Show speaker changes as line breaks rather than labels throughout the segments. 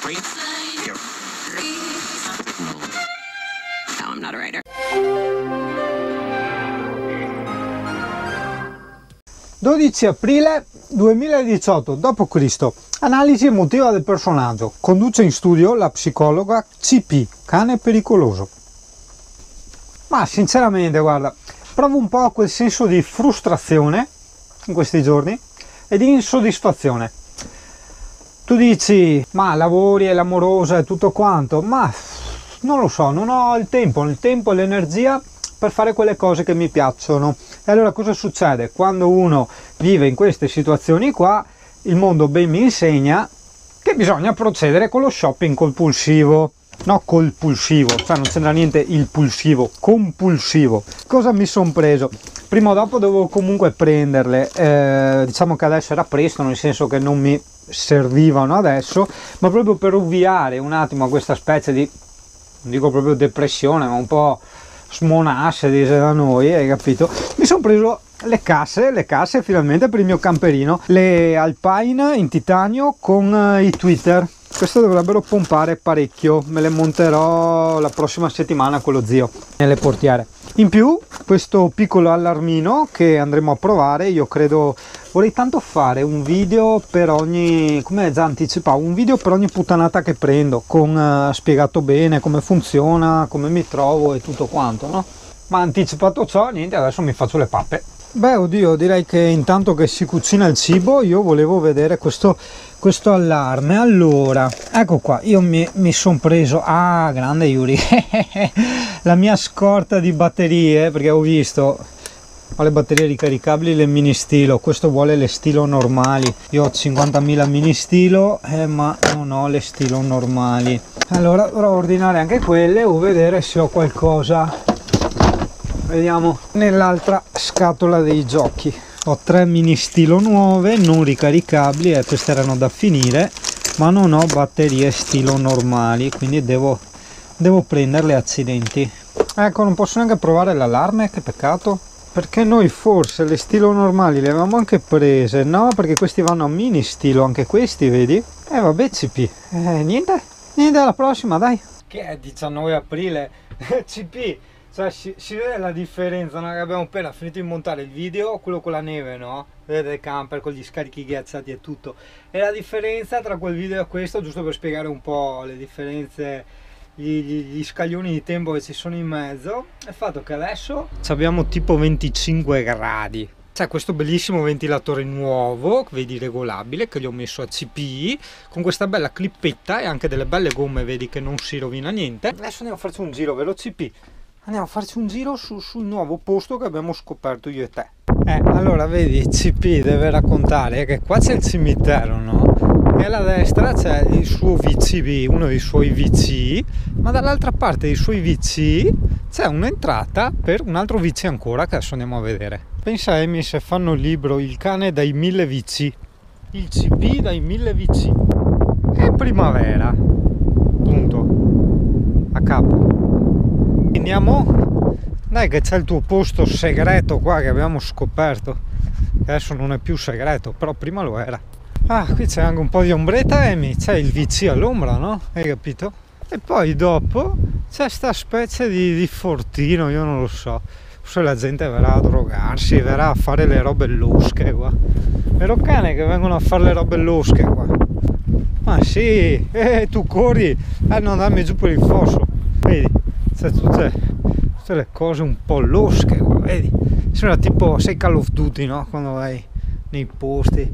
No, I'm not a writer.
12 aprile 2018 d.C. Analisi emotiva del personaggio. Conduce in studio la psicologa CP, cane pericoloso. Ma sinceramente, guarda, provo un po' quel senso di frustrazione in questi giorni e di insoddisfazione. Tu dici, ma lavori, è l'amorosa e tutto quanto, ma non lo so, non ho il tempo e l'energia per fare quelle cose che mi piacciono. E allora cosa succede? Quando uno vive in queste situazioni qua, il mondo ben mi insegna che bisogna procedere con lo shopping compulsivo. No, compulsivo, cioè non c'entra niente il pulsivo, compulsivo. Cosa mi sono preso? Prima o dopo dovevo comunque prenderle, diciamo che adesso era presto, nel senso che non mi servivano adesso, ma proprio per ovviare un attimo a questa specie di, non dico proprio depressione, ma un po' smonasse, dice da noi, hai capito? Mi sono preso le casse finalmente per il mio camperino, le Alpine in titanio con i tweeter. Queste dovrebbero pompare parecchio, me le monterò la prossima settimana con lo zio nelle portiere. In più questo piccolo allarmino che andremo a provare, io credo, vorrei tanto fare un video per ogni, come già anticipavo, un video per ogni puttanata che prendo, con spiegato bene come funziona, come mi trovo e tutto quanto, no? Ma anticipato ciò, niente, adesso mi faccio le pappe. Beh, oddio, direi che intanto che si cucina il cibo io volevo vedere questo allarme. Allora, ecco qua, io mi sono preso, grande Yuri, la mia scorta di batterie, perché ho visto, ho le batterie ricaricabili, le mini stilo, questo vuole le stilo normali, io ho 50.000 mini stilo, ma non ho le stilo normali. Allora dovrò ordinare anche quelle o vedere se ho qualcosa. Vediamo nell'altra scatola dei giochi. Ho 3 mini stilo nuove non ricaricabili e queste erano da finire, ma non ho batterie stilo normali, quindi devo prenderle, accidenti. Ecco, non posso neanche provare l'allarme, che peccato, perché noi forse le stilo normali le avevamo anche prese, no? Perché questi vanno a mini stilo, anche questi, vedi? Vabbè, CP, niente alla prossima, dai. Che è 19 aprile, CP. Cioè si vede la differenza, no? Che abbiamo appena finito di montare il video, quello con la neve, no? Vedete il camper con gli scarichi ghiacciati e tutto. E la differenza tra quel video e questo, giusto per spiegare un po' le differenze, gli scaglioni di tempo che ci sono in mezzo, è il fatto che adesso abbiamo tipo 25 gradi. C'è questo bellissimo ventilatore nuovo, vedi, regolabile, che gli ho messo a CPI, con questa bella clippetta e anche delle belle gomme, vedi che non si rovina niente. Adesso andiamo a farci un giro, vero CP? Andiamo a farci un giro sul nuovo posto che abbiamo scoperto io e te. Allora vedi, CP deve raccontare che qua c'è il cimitero, no? E alla destra c'è il suo VC, uno dei suoi VC, ma dall'altra parte dei suoi VC c'è un'entrata per un altro VC ancora, che adesso andiamo a vedere. Pensa Amy se fanno il libro Il cane dai 1000 VC, il CP dai 1000 VC. È primavera, punto, a capo. Andiamo, dai, che c'è il tuo posto segreto qua che abbiamo scoperto, adesso non è più segreto, però prima lo era. Qui c'è anche un po' di ombretta, Amy, c'è il VC all'ombra, no? Hai capito? E poi dopo c'è sta specie di fortino, io non lo so, forse la gente verrà a drogarsi, verrà a fare le robe losche qua. Vero cane che vengono a fare le robe losche qua? Ma sì, tu corri, non darmi giù per il fosso, vedi? C'è tutte le cose un po' losche, vedi? Sembra tipo, sei Call of Duty, no? Quando vai nei posti,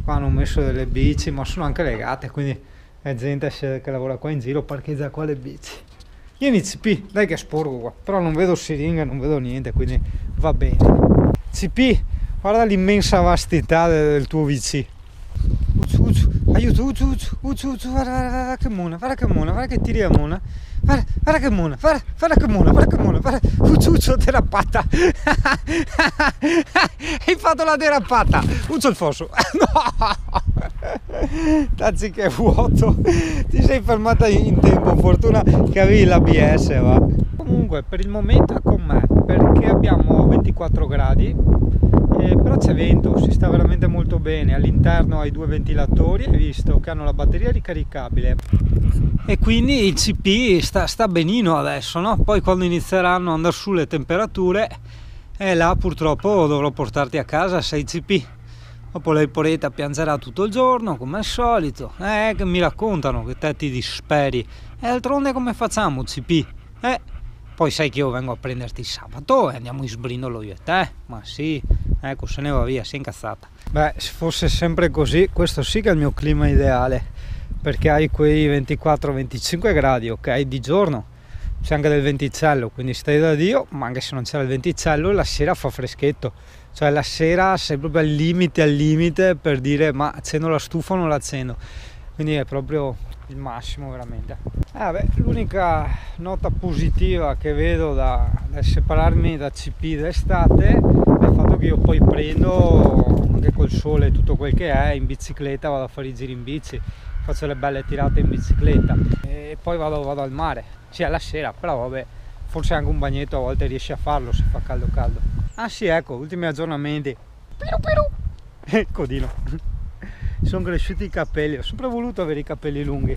qua hanno messo delle bici, ma sono anche legate, quindi è gente che lavora qua in giro, parcheggia qua le bici. Vieni CP, dai che è sporco qua, però non vedo siringhe, non vedo niente, quindi va bene. CP, guarda l'immensa vastità del tuo VC. Aiuto, guarda che mona, guarda che tiri a mona. Guarda che mona, guarda che mona, Ucciuccio derapata. Hai fatto la derapata, Uccio il fosso. No, tazzi che vuoto, ti sei fermata in tempo, fortuna che avevi l'ABS, va. Comunque per il momento è con me, perché abbiamo 24 gradi però c'è vento, si sta veramente molto bene. All'interno hai due ventilatori, hai visto che hanno la batteria ricaricabile, e quindi il CP sta benino adesso, no? Poi quando inizieranno ad andare su le temperature, là purtroppo dovrò portarti a casa 6 CP. Dopo lei poretta piangerà tutto il giorno come al solito, che mi raccontano che te ti disperi, e d'altronde come facciamo CP? Poi sai che io vengo a prenderti il sabato e andiamo in sbrindolo io e te, ma sì, ecco, se ne va via, si è incazzata. Beh, se fosse sempre così, questo sì che è il mio clima ideale, perché hai quei 24-25 gradi, ok, di giorno, c'è anche del venticello, quindi stai da Dio, ma anche se non c'era il venticello, la sera fa freschetto, cioè la sera sei proprio al limite per dire ma accendo la stufa o non la accendo, quindi è proprio il massimo veramente. L'unica nota positiva che vedo da separarmi da CP d'estate è il fatto che io poi prendo anche col sole tutto quel che è in bicicletta, vado a fare i giri in bici, faccio le belle tirate in bicicletta e poi vado al mare, sia la sera, però vabbè, forse anche un bagnetto a volte riesci a farlo se fa caldo. Ah sì, ecco, ultimi aggiornamenti. Codino. Sono cresciuti i capelli, ho sempre voluto avere i capelli lunghi.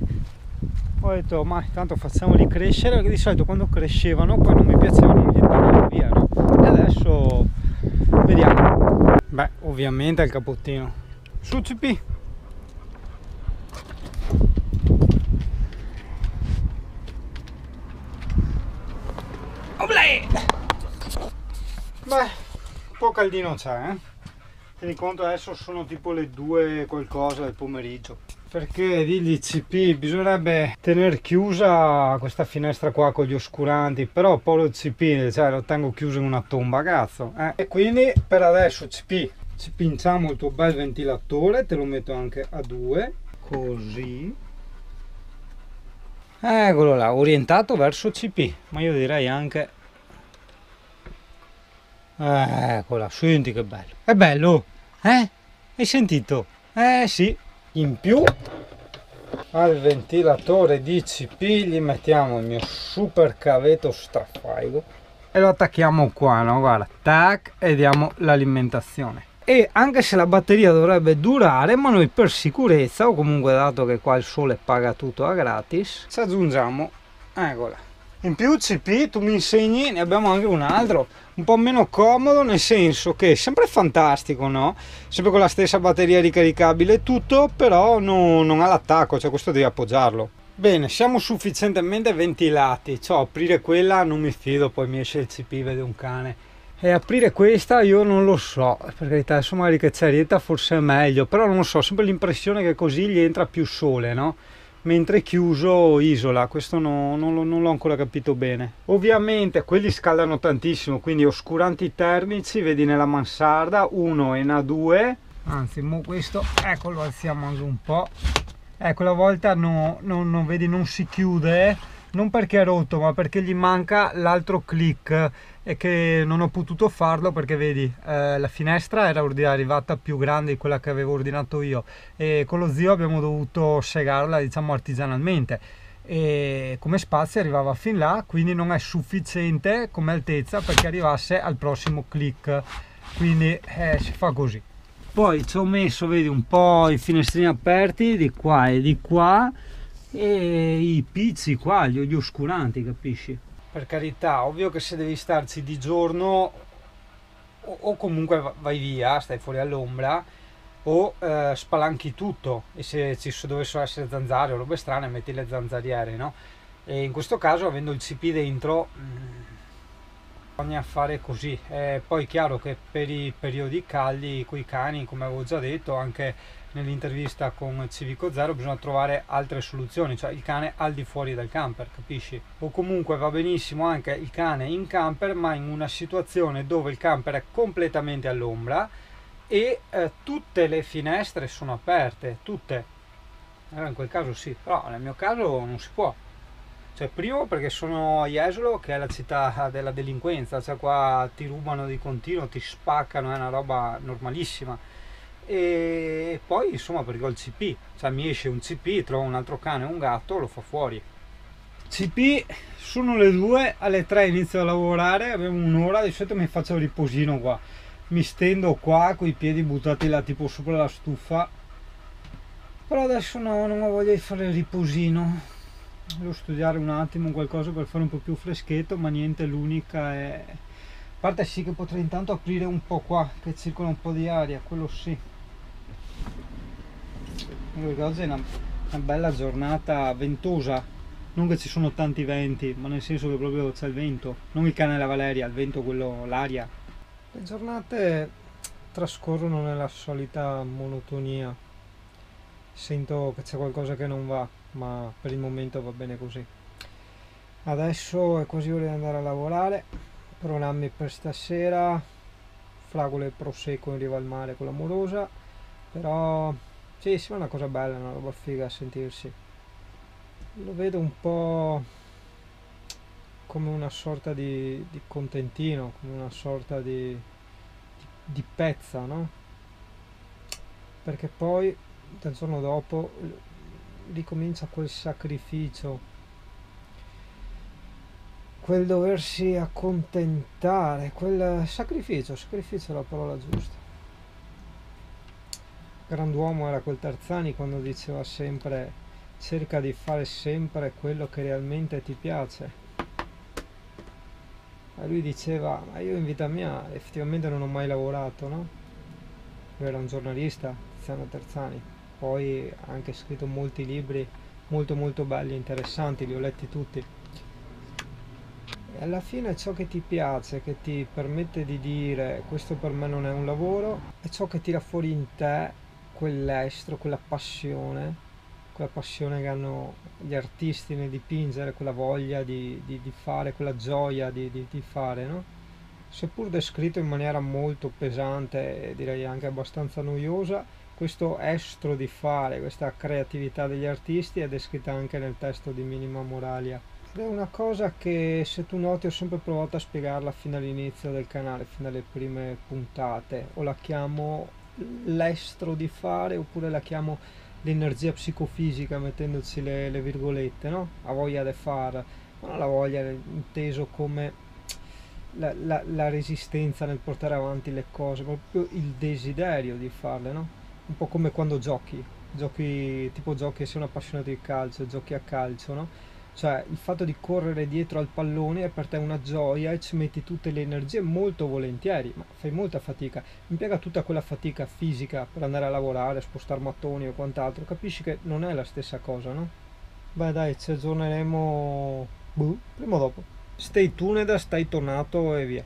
Ho detto ma intanto facciamoli crescere, perché di solito quando crescevano poi non mi piacevano, non li tagliavo via, no? E adesso vediamo. Beh, ovviamente il capottino. Su CP. Beh, un po' caldino c'è, Tieni conto, adesso sono tipo le 2 qualcosa del pomeriggio, perché digli CP bisognerebbe tenere chiusa questa finestra qua con gli oscuranti, però povero CP, cioè lo tengo chiuso in una tomba, cazzo, E quindi per adesso CP ci pinciamo il tuo bel ventilatore, te lo metto anche a 2, così, eccolo là, orientato verso CP, ma io direi anche, eccola, senti che bello, è bello, hai sentito? Sì. In più al ventilatore di CP gli mettiamo il mio super cavetto strafaigo e lo attacchiamo qua, no? Guarda, tac, e diamo l'alimentazione. E anche se la batteria dovrebbe durare, ma noi per sicurezza, o comunque dato che qua il sole paga tutto a gratis, ci aggiungiamo, eccola. In più CP, tu mi insegni, ne abbiamo anche un altro, un po' meno comodo, nel senso che è sempre fantastico, no? Sempre con la stessa batteria ricaricabile e tutto, però non ha l'attacco, cioè questo devi appoggiarlo. Bene, siamo sufficientemente ventilati, cioè aprire quella non mi fido, poi mi esce il CP, vede un cane. E aprire questa io non lo so, per carità, adesso magari che c'è Rieta forse è meglio, però non lo so, sempre l'impressione che così gli entra più sole, no? Mentre chiuso isola, questo non l'ho ancora capito bene. Ovviamente quelli scaldano tantissimo, quindi oscuranti termici, vedi nella mansarda, 1 e ne 2, anzi questo, ecco, lo alziamo anche un po', ecco, la volta vedi, non si chiude, non perché è rotto ma perché gli manca l'altro click e che non ho potuto farlo perché vedi, la finestra era arrivata più grande di quella che avevo ordinato io e con lo zio abbiamo dovuto segarla, diciamo, artigianalmente, e come spazio arrivava fin là, quindi non è sufficiente come altezza perché arrivasse al prossimo click, quindi si fa così. Poi ci ho messo, vedi, un po' i finestrini aperti di qua e di qua e i pizzi qua, gli oscuranti, capisci? Per carità, ovvio che se devi starci di giorno o comunque vai via, stai fuori all'ombra, o spalanchi tutto, e se ci dovessero essere zanzare o robe strane metti le zanzariere, no? E in questo caso, avendo il CP dentro, bisogna fare così. Poi è chiaro che per i periodi caldi coi cani, come avevo già detto anche nell'intervista con Civico Zero, bisogna trovare altre soluzioni, cioè il cane al di fuori del camper, capisci? O comunque va benissimo anche il cane in camper, ma in una situazione dove il camper è completamente all'ombra e tutte le finestre sono aperte, tutte. In quel caso sì, però nel mio caso non si può. Cioè, primo perché sono a Jesolo, che è la città della delinquenza, cioè qua ti rubano di continuo, ti spaccano, è una roba normalissima. E poi insomma perché ho il CP, cioè mi esce un CP, trovo un altro cane o un gatto, lo fa fuori. CP, sono le 2, alle 3 inizio a lavorare, avevo un'ora, di solito mi faccio il riposino qua, mi stendo qua con i piedi buttati là tipo sopra la stufa, però adesso no, non ho voglia di fare il riposino, devo studiare un attimo qualcosa per fare un po' più freschetto, ma niente, l'unica è, a parte sì che potrei intanto aprire un po' qua che circola un po' di aria, quello sì, perché oggi è una bella giornata ventosa, non che ci sono tanti venti, ma nel senso che proprio c'è il vento, non il cane della Valeria, il vento, quello, l'aria. Le giornate trascorrono nella solita monotonia, sento che c'è qualcosa che non va, ma per il momento va bene così. Adesso è quasi ora di andare a lavorare, programmi per stasera, fragole e prosecco in riva al mare con l'amorosa, però sì, sì, è una cosa bella, una roba figa a sentirsi. Lo vedo un po' come una sorta di contentino, come una sorta di pezza, no? Perché poi dal giorno dopo ricomincia quel sacrificio, quel doversi accontentare, quel sacrificio è la parola giusta. Grand'uomo era quel Tarzani quando diceva sempre cerca di fare sempre quello che realmente ti piace. E lui diceva, ma io in vita mia effettivamente non ho mai lavorato, no? Lui era un giornalista, Tiziano Terzani, poi ha anche scritto molti libri molto molto belli e interessanti, li ho letti tutti. E alla fine ciò che ti piace, che ti permette di dire questo per me non è un lavoro, è ciò che tira fuori in te quell'estro, quella passione che hanno gli artisti nel dipingere, quella voglia di fare, quella gioia di fare, no? Seppur descritto in maniera molto pesante e direi anche abbastanza noiosa, questo estro di fare, questa creatività degli artisti è descritta anche nel testo di Minima Moralia. Ed è una cosa che, se tu noti, ho sempre provato a spiegarla fin dall'inizio del canale, fin dalle prime puntate, o la chiamo l'estro di fare oppure la chiamo l'energia psicofisica mettendoci le virgolette, no? La voglia di fare, ma non la voglia inteso come la resistenza nel portare avanti le cose, ma proprio il desiderio di farle, no? Un po' come quando tipo giochi, sei un appassionato di calcio, giochi a calcio, no? Cioè il fatto di correre dietro al pallone è per te una gioia e ci metti tutte le energie molto volentieri, ma fai molta fatica, impiega tutta quella fatica fisica per andare a lavorare, spostare mattoni o quant'altro, capisci che non è la stessa cosa, no? Beh dai, ci aggiorneremo prima o dopo. Stay tuned, stai tornato e via.